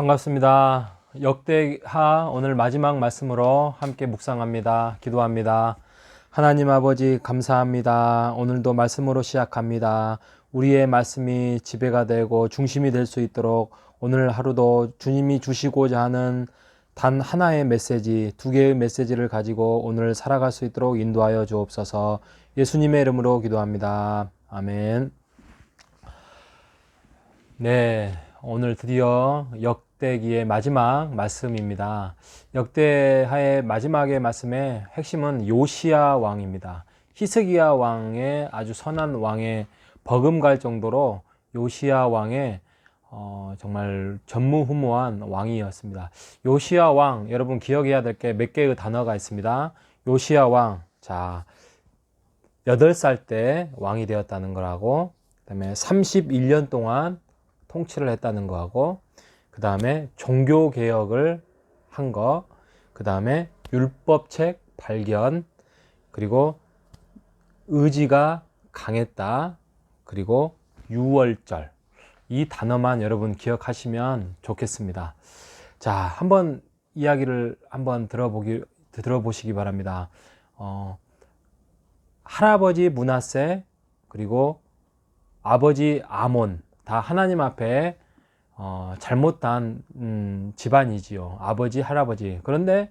반갑습니다. 역대하 오늘 마지막 말씀으로 함께 묵상합니다. 기도합니다. 하나님 아버지 감사합니다. 오늘도 말씀으로 시작합니다. 우리의 말씀이 지배가 되고 중심이 될 수 있도록 오늘 하루도 주님이 주시고자 하는 단 하나의 메시지, 두 개의 메시지를 가지고 오늘 살아갈 수 있도록 인도하여 주옵소서. 예수님의 이름으로 기도합니다. 아멘. 네, 오늘 드디어 역대기의 마지막 말씀입니다. 역대하의 마지막의 말씀의 핵심은 요시야 왕입니다. 히스기야 왕의 아주 선한 왕의 버금갈 정도로 요시야 왕의 정말 전무후무한 왕이었습니다. 요시야 왕, 여러분 기억해야 될 게 몇 개의 단어가 있습니다. 요시야 왕, 자, 8살 때 왕이 되었다는 거라고, 그 다음에 31년 동안 통치를 했다는 거하고, 그 다음에 종교개혁을 한 거, 그 다음에 율법책 발견, 그리고 의지가 강했다, 그리고 유월절. 이 단어만 여러분 기억하시면 좋겠습니다. 자, 한번 이야기를 한번 들어보시기 바랍니다. 할아버지 므낫세, 그리고 아버지 아몬, 다 하나님 앞에 잘못한 집안이지요. 아버지, 할아버지. 그런데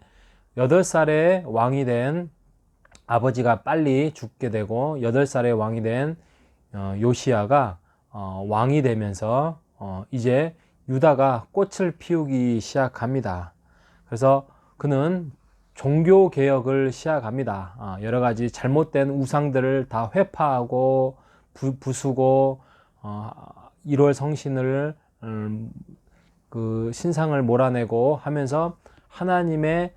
8살에 왕이 된 아버지가 빨리 죽게 되고 8살에 왕이 된 요시야가 왕이 되면서 이제 유다가 꽃을 피우기 시작합니다. 그래서 그는 종교개혁을 시작합니다. 여러 가지 잘못된 우상들을 다 회파하고 부수고 1월 성신을 그 신상을 몰아내고 하면서 하나님의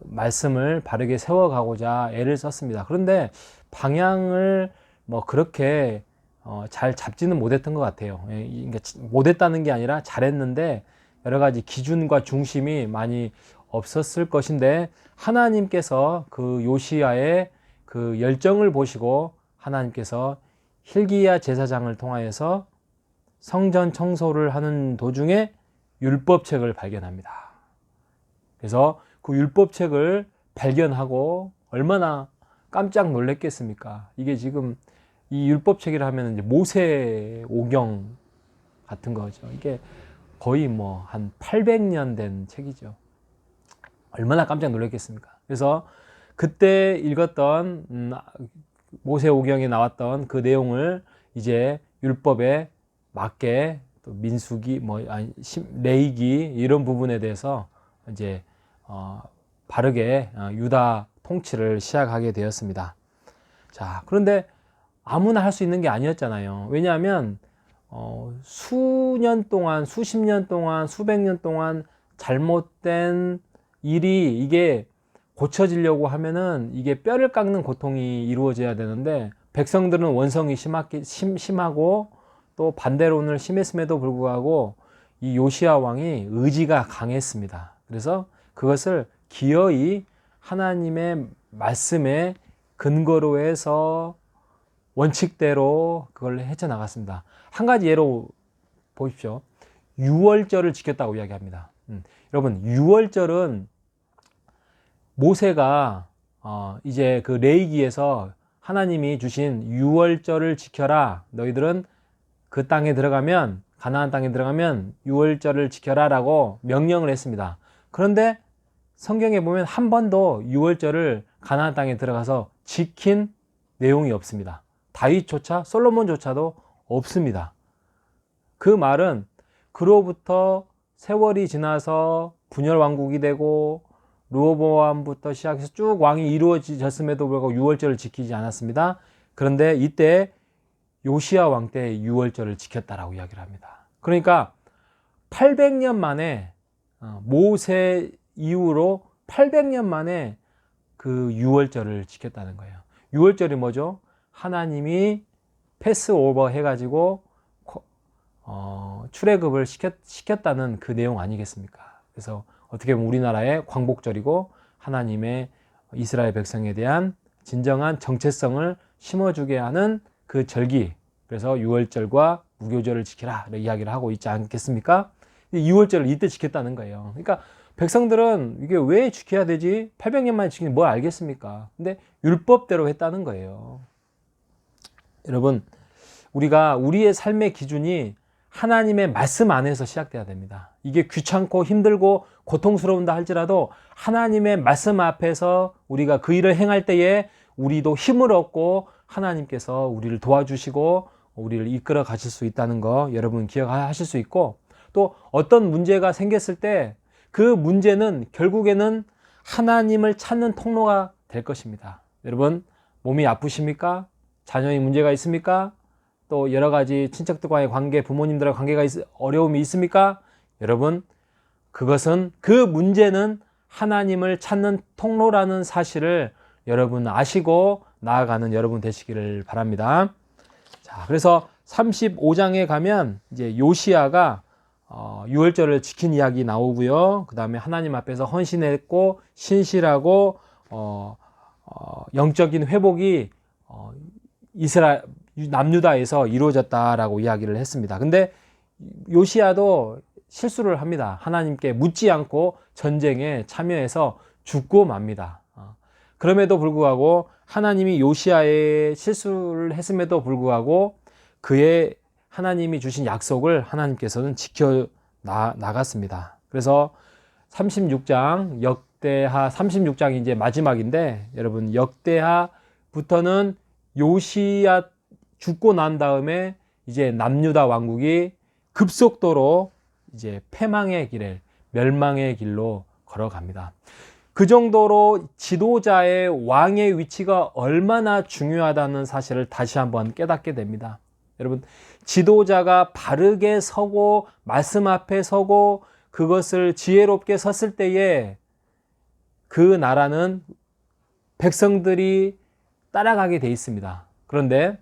말씀을 바르게 세워가고자 애를 썼습니다. 그런데 방향을 뭐 그렇게 잘 잡지는 못했던 것 같아요. 그러니까 못했다는 게 아니라 잘했는데 여러 가지 기준과 중심이 많이 없었을 것인데, 하나님께서 그 요시야의 그 열정을 보시고 하나님께서 hil기야 제사장을 통하여서 성전 청소를 하는 도중에 율법책을 발견합니다. 그래서 그 율법책을 발견하고 얼마나 깜짝 놀랐겠습니까? 이게 지금 이 율법책이라 하면 이제 모세 오경 같은 거죠. 이게 거의 뭐 한 800년 된 책이죠. 얼마나 깜짝 놀랐겠습니까? 그래서 그때 읽었던 모세 오경에 나왔던 그 내용을 이제 율법에 맞게 또 민수기, 레위기 이런 부분에 대해서 이제 바르게 유다 통치를 시작하게 되었습니다. 자, 그런데 아무나 할 수 있는 게 아니었잖아요. 왜냐하면 수년 동안, 수십 년 동안, 수백 년 동안 잘못된 일이 이게 고쳐지려고 하면은 이게 뼈를 깎는 고통이 이루어져야 되는데, 백성들은 원성이 심하고 또 반대론을 심했음에도 불구하고 이 요시야 왕이 의지가 강했습니다. 그래서 그것을 기어이 하나님의 말씀에 근거로 해서 원칙대로 그걸 헤쳐나갔습니다. 한 가지 예로 보십시오. 유월절을 지켰다고 이야기합니다. 여러분, 유월절은 모세가 이제 그 레위기에서 하나님이 주신 유월절을 지켜라. 너희들은 그 땅에 들어가면, 가나안 땅에 들어가면 유월절을 지켜라 라고 명령을 했습니다. 그런데 성경에 보면 한 번도 유월절을 가나안 땅에 들어가서 지킨 내용이 없습니다. 다윗조차, 솔로몬조차도 없습니다. 그 말은 그로부터 세월이 지나서 분열 왕국이 되고 르호보암부터 시작해서 쭉 왕이 이루어졌음에도 불구하고 유월절을 지키지 않았습니다. 그런데 이때 요시야 왕 때 유월절을 지켰다라고 이야기를 합니다. 그러니까 800년 만에, 모세 이후로 800년 만에 그 유월절을 지켰다는 거예요. 유월절이 뭐죠? 하나님이 패스오버 해가지고 출애굽을 시켰다는 그 내용 아니겠습니까? 그래서 어떻게 보면 우리나라의 광복절이고 하나님의 이스라엘 백성에 대한 진정한 정체성을 심어주게 하는 그 절기, 그래서 유월절과 무교절을 지키라 이야기를 하고 있지 않겠습니까? 유월절을 이때 지켰다는 거예요. 그러니까 백성들은 이게 왜 지켜야 되지? 800년 만에 지키는 뭘 알겠습니까? 근데 율법대로 했다는 거예요. 여러분, 우리가 우리의 삶의 기준이 하나님의 말씀 안에서 시작돼야 됩니다. 이게 귀찮고 힘들고 고통스러운다 할지라도 하나님의 말씀 앞에서 우리가 그 일을 행할 때에 우리도 힘을 얻고 하나님께서 우리를 도와주시고 우리를 이끌어 가실 수 있다는 거 여러분 기억하실 수 있고, 또 어떤 문제가 생겼을 때 그 문제는 결국에는 하나님을 찾는 통로가 될 것입니다. 여러분, 몸이 아프십니까? 자녀의 문제가 있습니까? 또 여러 가지 친척들과의 관계, 부모님들과 관계가 어려움이 있습니까? 여러분, 그것은 그 문제는 하나님을 찾는 통로라는 사실을 여러분 아시고 나아가는 여러분 되시기를 바랍니다. 자, 그래서 35장에 가면 이제 요시야가 유월절을 지킨 이야기 나오고요. 그 다음에 하나님 앞에서 헌신했고 신실하고 영적인 회복이 이스라엘 남유다에서 이루어졌다라고 이야기를 했습니다. 근데 요시야도 실수를 합니다. 하나님께 묻지 않고 전쟁에 참여해서 죽고 맙니다. 그럼에도 불구하고 하나님이 요시야의 실수를 했음에도 불구하고 그의 하나님이 주신 약속을 하나님께서는 지켜 나갔습니다. 그래서 36장 역대하 36장이 이제 마지막인데, 여러분 역대하부터는 요시야 죽고 난 다음에 이제 남유다 왕국이 급속도로 이제 패망의 길에 멸망의 길로 걸어갑니다. 그 정도로 지도자의 왕의 위치가 얼마나 중요하다는 사실을 다시 한번 깨닫게 됩니다. 여러분, 지도자가 바르게 서고 말씀 앞에 서고 그것을 지혜롭게 섰을 때에 그 나라는 백성들이 따라가게 돼 있습니다. 그런데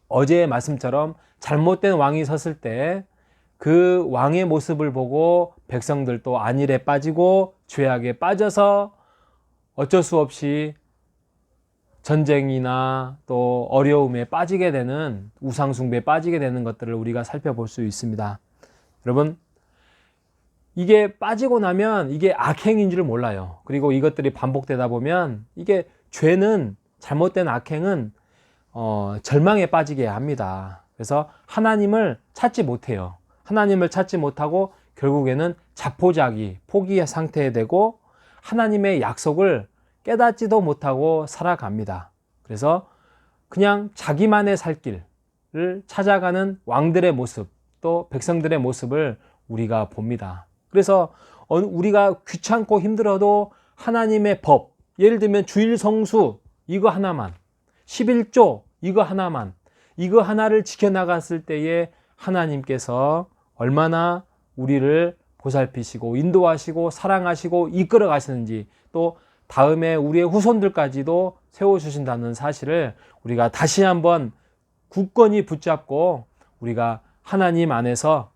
어제의 말씀처럼 잘못된 왕이 섰을 때 그 왕의 모습을 보고 백성들도 안일에 빠지고 죄악에 빠져서 어쩔 수 없이 전쟁이나 또 어려움에 빠지게 되는, 우상숭배에 빠지게 되는 것들을 우리가 살펴볼 수 있습니다. 여러분, 이게 빠지고 나면 이게 악행인 줄 몰라요. 그리고 이것들이 반복되다 보면 이게 죄는, 잘못된 악행은 절망에 빠지게 합니다. 그래서 하나님을 찾지 못해요. 하나님을 찾지 못하고 결국에는 자포자기, 포기의 상태에 되고 하나님의 약속을 깨닫지도 못하고 살아갑니다. 그래서 그냥 자기만의 살 길을 찾아가는 왕들의 모습, 또 백성들의 모습을 우리가 봅니다. 그래서 우리가 귀찮고 힘들어도 하나님의 법, 예를 들면 주일 성수 이거 하나만, 11조 이거 하나만, 이거 하나를 지켜나갔을 때에 하나님께서 얼마나 우리를 보살피시고 인도하시고 사랑하시고 이끌어 가시는지, 또 다음에 우리의 후손들까지도 세워주신다는 사실을 우리가 다시 한번 굳건히 붙잡고 우리가 하나님 안에서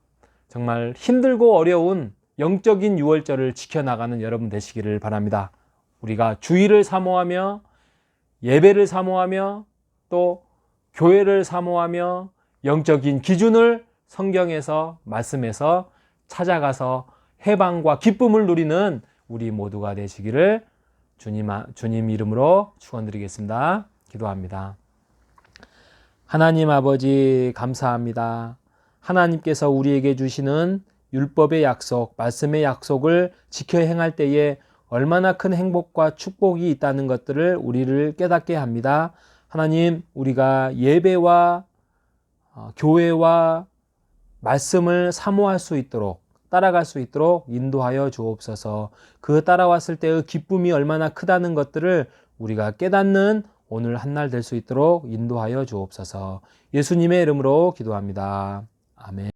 정말 힘들고 어려운 영적인 유월절을 지켜나가는 여러분 되시기를 바랍니다. 우리가 주일을 사모하며 예배를 사모하며 또 교회를 사모하며 영적인 기준을 성경에서 말씀에서 찾아가서 해방과 기쁨을 누리는 우리 모두가 되시기를 주님 이름으로 축원드리겠습니다. 기도합니다. 하나님 아버지 감사합니다. 하나님께서 우리에게 주시는 율법의 약속, 말씀의 약속을 지켜 행할 때에 얼마나 큰 행복과 축복이 있다는 것들을 우리를 깨닫게 합니다. 하나님, 우리가 예배와 교회와 말씀을 사모할 수 있도록, 따라갈 수 있도록 인도하여 주옵소서. 그 따라왔을 때의 기쁨이 얼마나 크다는 것들을 우리가 깨닫는 오늘 한날 될 수 있도록 인도하여 주옵소서. 예수님의 이름으로 기도합니다. 아멘.